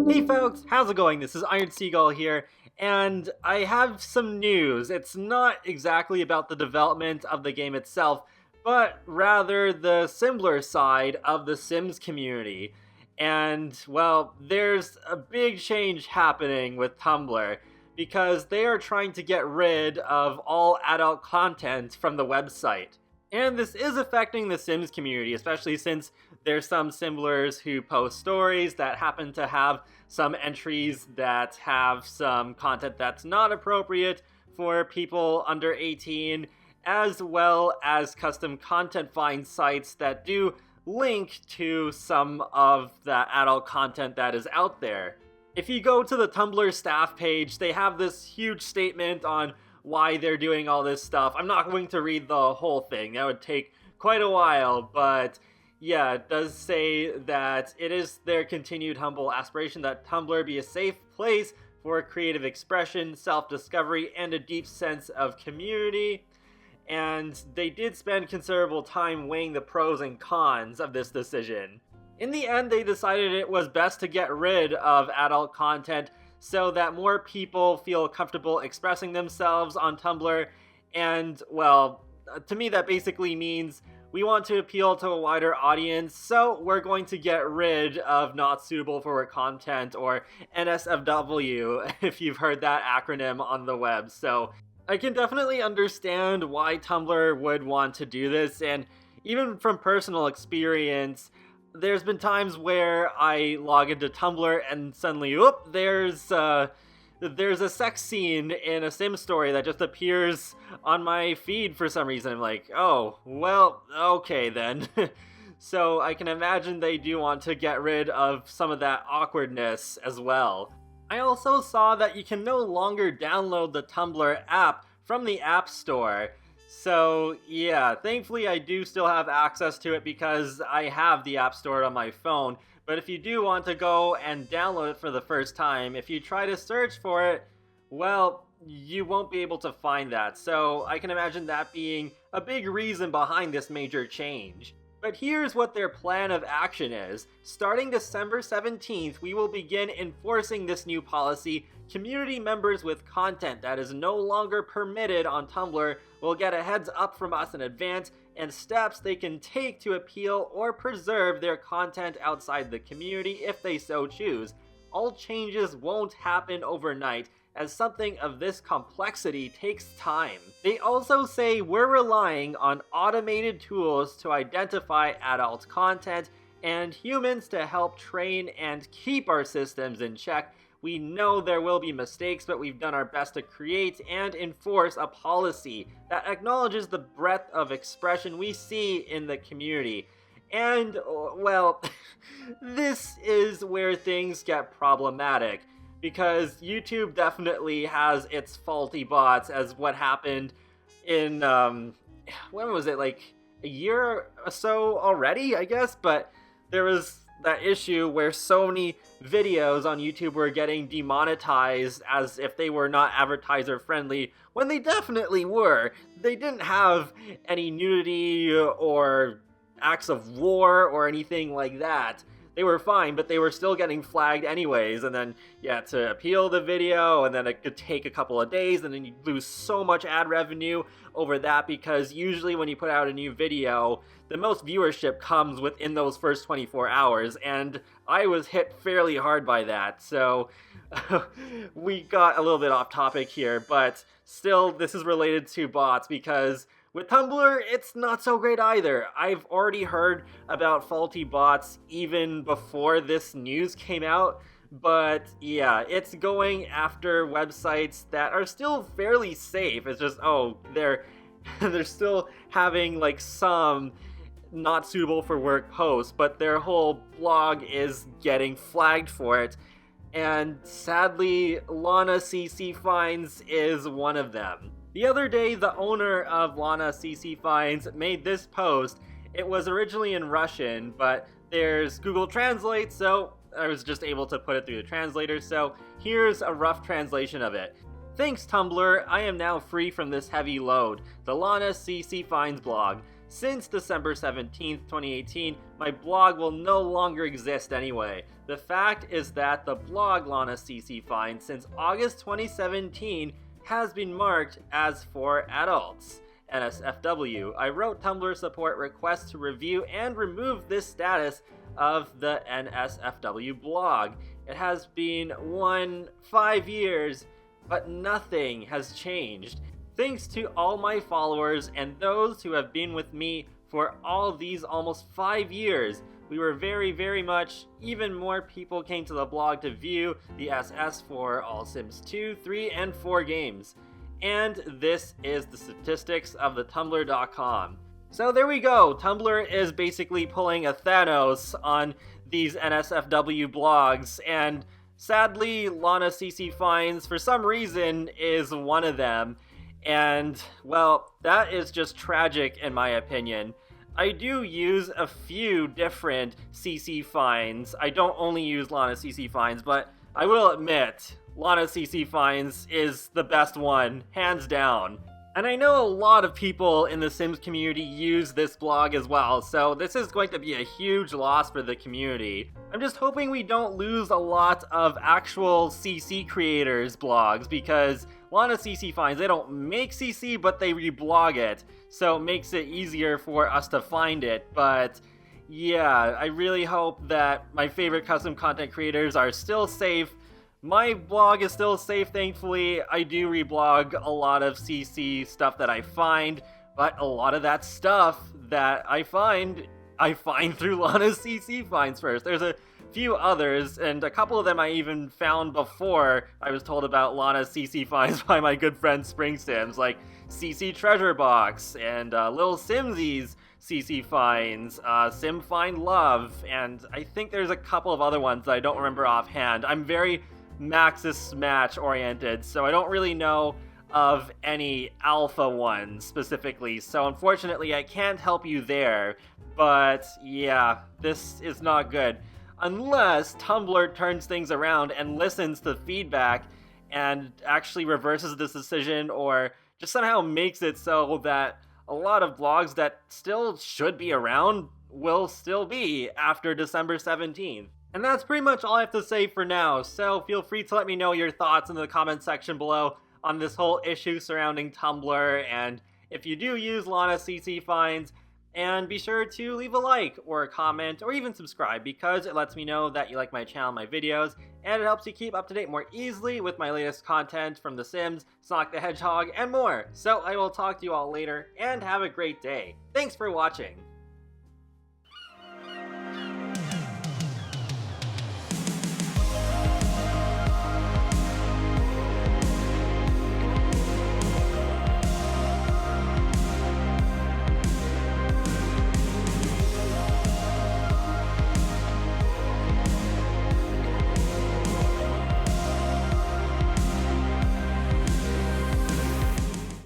Hey folks, how's it going? This is Iron Seagull here, and I have some news. It's not exactly about the development of the game itself, but rather the Simbler side of the Sims community. And, well, there's a big change happening with Tumblr, because they are trying to get rid of all adult content from the website. And this is affecting the Sims community, especially since there's some Simblers who post stories that happen to have some entries that have some content that's not appropriate for people under 18, as well as custom content find sites that do link to some of the adult content that is out there. If you go to the Tumblr staff page, they have this huge statement on why they're doing all this stuff. I'm not going to read the whole thing, that would take quite a while, but yeah, it does say that it is their continued humble aspiration that Tumblr be a safe place for creative expression, self-discovery, and a deep sense of community. And they did spend considerable time weighing the pros and cons of this decision. In the end, they decided it was best to get rid of adult content so that more people feel comfortable expressing themselves on Tumblr. And, well, to me that basically means we want to appeal to a wider audience, so we're going to get rid of not suitable for work content, or NSFW, if you've heard that acronym on the web. So I can definitely understand why Tumblr would want to do this, and even from personal experience, there's been times where I log into Tumblr and suddenly, there's a sex scene in a Sim story that just appears on my feed for some reason. I'm like, oh, well, okay then. So I can imagine they do want to get rid of some of that awkwardness as well. I also saw that you can no longer download the Tumblr app from the App Store. So yeah, thankfully I do still have access to it because I have the App Store on my phone. But if you do want to go and download it for the first time, if you try to search for it, well, you won't be able to find that. So I can imagine that being a big reason behind this major change. But here's what their plan of action is. Starting December 17th, we will begin enforcing this new policy. Community members with content that is no longer permitted on Tumblr will get a heads up from us in advance and steps they can take to appeal or preserve their content outside the community if they so choose. All changes won't happen overnight, as something of this complexity takes time. They also say we're relying on automated tools to identify adult content and humans to help train and keep our systems in check. We know there will be mistakes, but we've done our best to create and enforce a policy that acknowledges the breadth of expression we see in the community. And, well, this is where things get problematic, because YouTube definitely has its faulty bots, as what happened in, when was it, like a year or so already, I guess? But there was that issue where so many videos on YouTube were getting demonetized as if they were not advertiser friendly, when they definitely were. They didn't have any nudity or acts of war or anything like that. They were fine, but they were still getting flagged anyways, and then you had to appeal the video, and then it could take a couple of days, and then you lose so much ad revenue over that, because usually when you put out a new video, the most viewership comes within those first 24 hours, and I was hit fairly hard by that, so we got a little bit off topic here, but still, this is related to bots, because with Tumblr, it's not so great either. I've already heard about faulty bots even before this news came out, but yeah, it's going after websites that are still fairly safe. It's just, they're still having like some not suitable for work posts, but their whole blog is getting flagged for it. And sadly, Lana CC Finds is one of them. The other day, the owner of Lana CC Finds made this post. It was originally in Russian, but there's Google Translate, so I was just able to put it through the translator, so here's a rough translation of it. Thanks, Tumblr. I am now free from this heavy load. The Lana CC Finds blog. since December 17th, 2018, my blog will no longer exist anyway. The fact is that the blog Lana CC finds since August 2017 has been marked as for adults. NSFW. I wrote Tumblr support requests to review and remove this status of the NSFW blog. It has been 5 years, but nothing has changed. Thanks to all my followers and those who have been with me for all these almost 5 years. We were very much, even more people came to the blog to view the SS for all Sims 2, 3, and 4 games. And this is the statistics of the Tumblr.com. So there we go, Tumblr is basically pulling a Thanos on these NSFW blogs, and sadly, Lana CC Finds, for some reason, is one of them. And, well, that is just tragic in my opinion. I do use a few different CC Finds. I don't only use Lana CC Finds, but I will admit, Lana CC Finds is the best one, hands down. And I know a lot of people in the Sims community use this blog as well, so this is going to be a huge loss for the community. I'm just hoping we don't lose a lot of actual CC creators' blogs, because Lana CC Finds, they don't make CC, but they reblog it, so it makes it easier for us to find it. But yeah, I really hope that my favorite custom content creators are still safe. My blog is still safe, thankfully. I do reblog a lot of CC stuff that I find, but a lot of that stuff that I find through Lana's CC Finds first. There's a few others, and a couple of them I even found before I was told about Lana's CC Finds by my good friend Spring Sims, like CC Treasure Box, and Lil Simsy's CC Finds, Sim Find Love, and I think there's a couple of other ones that I don't remember offhand. I'm very Maxis Match oriented, so I don't really know of any alpha ones specifically, so unfortunately I can't help you there. But yeah, this is not good. Unless Tumblr turns things around and listens to feedback and actually reverses this decision, or just somehow makes it so that a lot of blogs that still should be around will still be after December 17th. And that's pretty much all I have to say for now, so feel free to let me know your thoughts in the comment section below on this whole issue surrounding Tumblr, and if you do use Lana CC Finds, and be sure to leave a like, or a comment, or even subscribe, because it lets me know that you like my channel and my videos, and it helps you keep up to date more easily with my latest content from The Sims, Sonic the Hedgehog, and more. So I will talk to you all later, and have a great day. Thanks for watching!